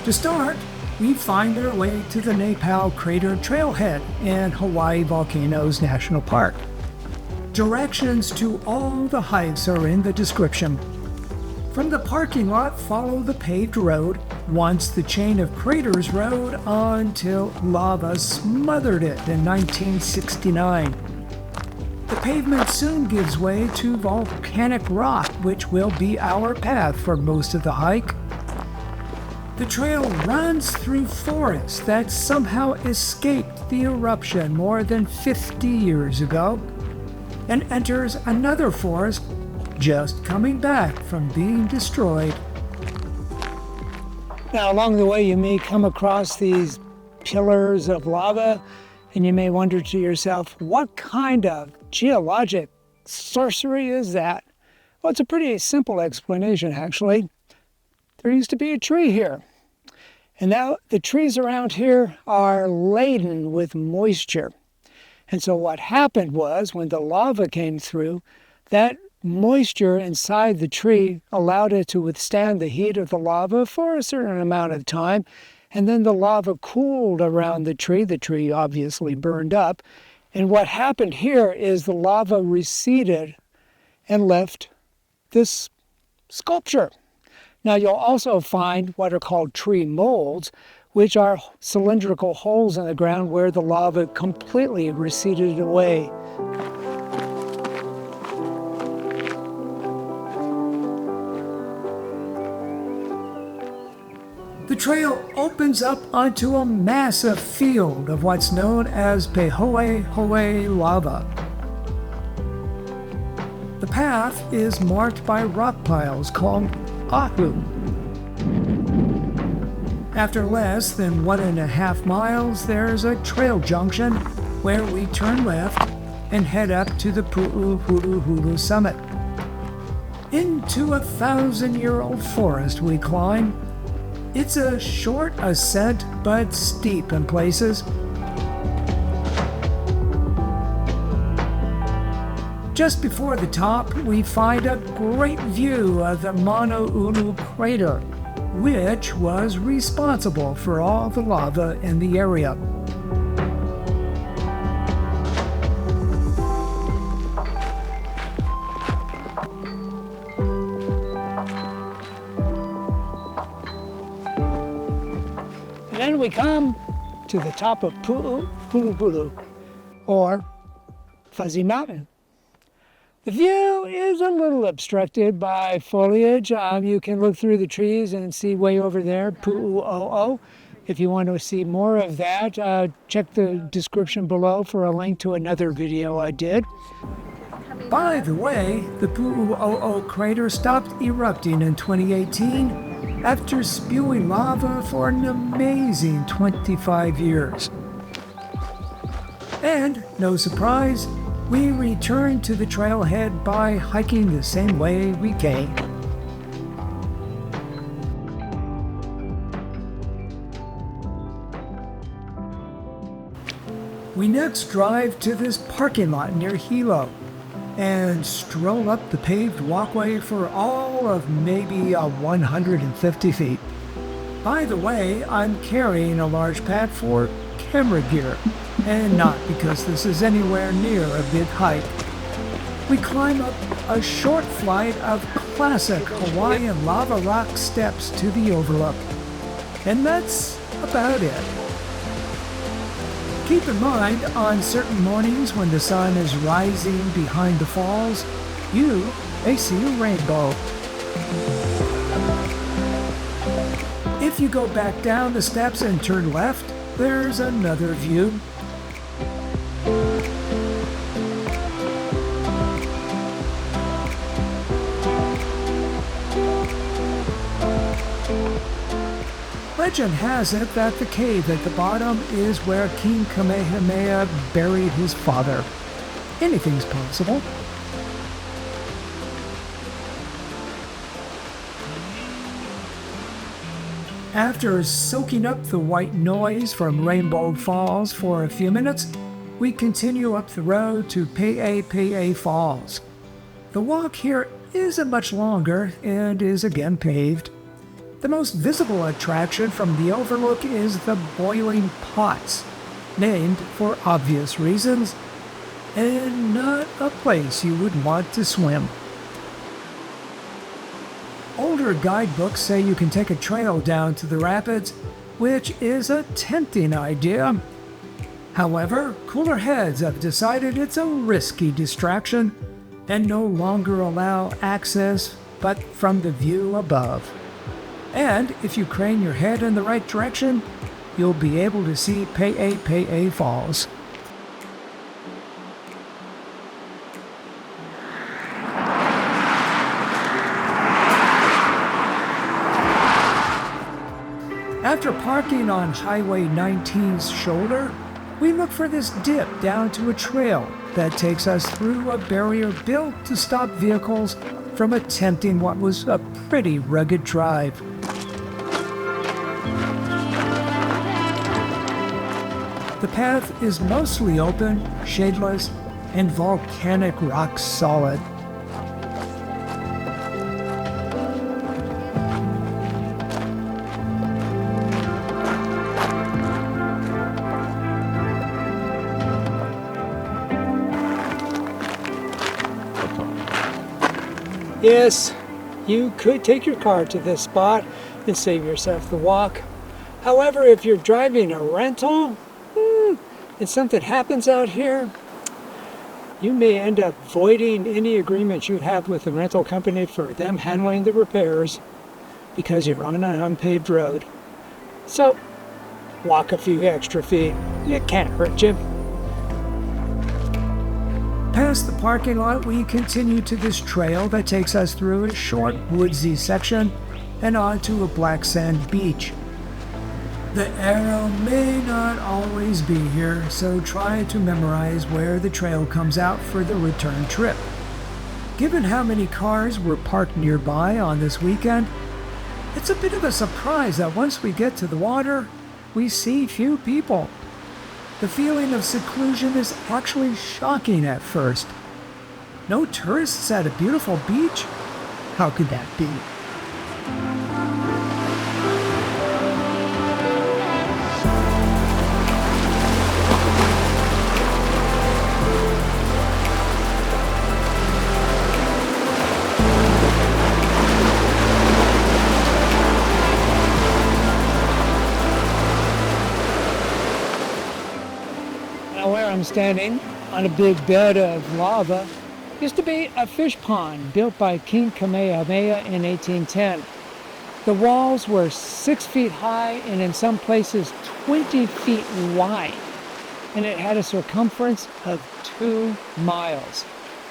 To start, we find our way to the Napau Crater Trailhead in Hawai'i Volcanoes National Park. Directions to all the hikes are in the description. From the parking lot, follow the paved road once the chain of craters road until lava smothered it in 1969. The pavement soon gives way to volcanic rock, which will be our path for most of the hike. The trail runs through forests that somehow escaped the eruption more than 50 years ago and enters another forest just coming back from being destroyed. Now, along the way, you may come across these pillars of lava, and you may wonder to yourself, what kind of geologic sorcery is that? Well, it's a pretty simple explanation, actually. There used to be a tree here, and now the trees around here are laden with moisture. And so what happened was, when the lava came through, that moisture inside the tree allowed it to withstand the heat of the lava for a certain amount of time, and then the lava cooled around the tree obviously burned up, and what happened here is the lava receded and left this sculpture. Now you'll also find what are called tree molds, which are cylindrical holes in the ground where the lava completely receded away. The trail opens up onto a massive field of what's known as Pe-epe-e lava. The path is marked by rock piles called ahu. After less than 1.5 miles, there's a trail junction where we turn left and head up to the Pu'u Huluhulu summit. Into a 1,000-year-old forest we climb. It's a short ascent, but steep in places. Just before the top, we find a great view of the Napau Crater, which was responsible for all the lava in the area. And then we come to the top of Pu'u Huluhulu, or Fuzzy Mountain. The view is a little obstructed by foliage. You can look through the trees and see way over there, Pu'u. If you want to see more of that, check the description below for a link to another video I did. By the way, the Pu'u crater stopped erupting in 2018 after spewing lava for an amazing 25 years. And, no surprise, we return to the trailhead by hiking the same way we came. We next drive to this parking lot near Hilo and stroll up the paved walkway for all of maybe 150 feet. By the way, I'm carrying a large pack for camera gear, and not because this is anywhere near a big hike. We climb up a short flight of classic Hawaiian lava rock steps to the overlook, and that's about it. Keep in mind, on certain mornings when the sun is rising behind the falls, you may see a rainbow. If you go back down the steps and turn left, there's another view. Legend has it that the cave at the bottom is where King Kamehameha buried his father. Anything's possible. After soaking up the white noise from Rainbow Falls for a few minutes, we continue up the road to Pe-epe-e Falls. The walk here isn't much longer and is again paved. The most visible attraction from the overlook is the boiling pots, named for obvious reasons, and not a place you would want to swim. Older guidebooks say you can take a trail down to the rapids, which is a tempting idea. However, cooler heads have decided it's a risky distraction and no longer allow access but from the view above. And if you crane your head in the right direction, you'll be able to see Pe-epe-e Falls. After parking on Highway 19's shoulder, we look for this dip down to a trail that takes us through a barrier built to stop vehicles from attempting what was a pretty rugged drive. The path is mostly open, shadeless, and volcanic rock solid. Yes, you could take your car to this spot and save yourself the walk. However, if you're driving a rental and something happens out here, you may end up voiding any agreement you have with the rental company for them handling the repairs because you're on an unpaved road. So, walk a few extra feet. It can't hurt you. Past the parking lot, we continue to this trail that takes us through a short, woodsy section and onto a black sand beach. The arrow may not always be here, so try to memorize where the trail comes out for the return trip. Given how many cars were parked nearby on this weekend, it's a bit of a surprise that once we get to the water, we see few people. The feeling of seclusion is actually shocking at first. No tourists at a beautiful beach? How could that be? Where I'm standing on a big bed of lava used to be a fish pond built by King Kamehameha in 1810. The walls were 6 feet high and in some places 20 feet wide, and it had a circumference of 2 miles.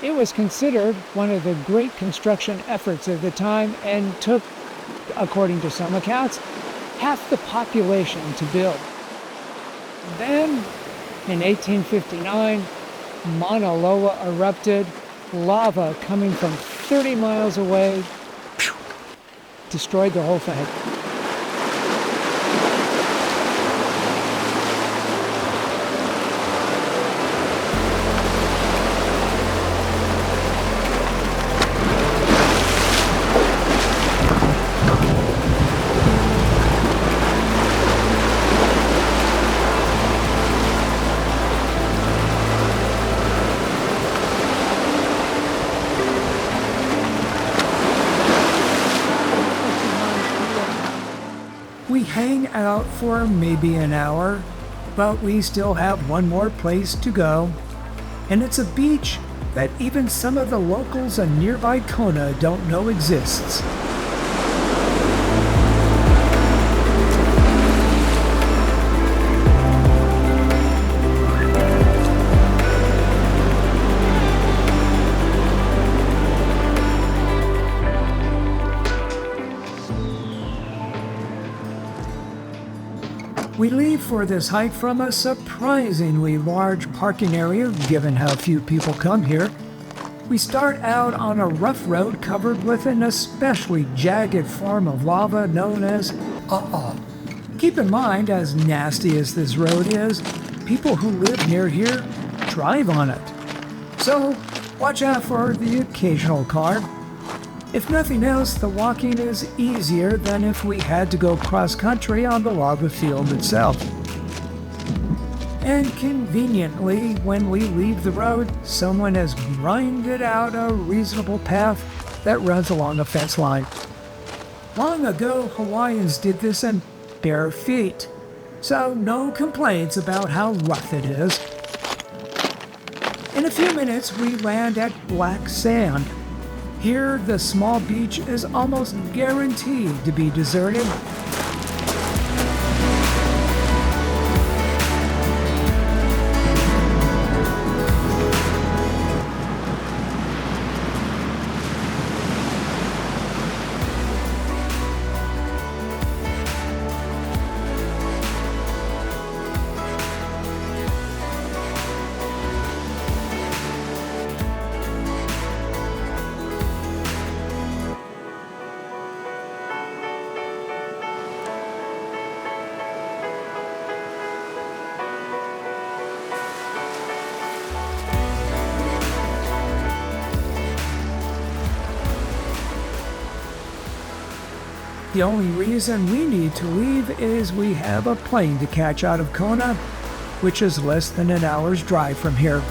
It was considered one of the great construction efforts of the time and took, according to some accounts, half the population to build. Then, in 1859, Mauna Loa erupted, lava coming from 30 miles away, destroyed the whole thing. We hang out for maybe an hour, but we still have one more place to go. And it's a beach that even some of the locals in nearby Kona don't know exists. We leave for this hike from a surprisingly large parking area, given how few people come here. We start out on a rough road covered with an especially jagged form of lava known as Keep in mind, as nasty as this road is, people who live near here drive on it. So watch out for the occasional car. If nothing else, the walking is easier than if we had to go cross-country on the lava field itself. And conveniently, when we leave the road, someone has grinded out a reasonable path that runs along a fence line. Long ago, Hawaiians did this in bare feet, so no complaints about how rough it is. In a few minutes, we land at black sand. Here, the small beach is almost guaranteed to be deserted. The only reason we need to leave is we have a plane to catch out of Kona, which is less than an hour's drive from here.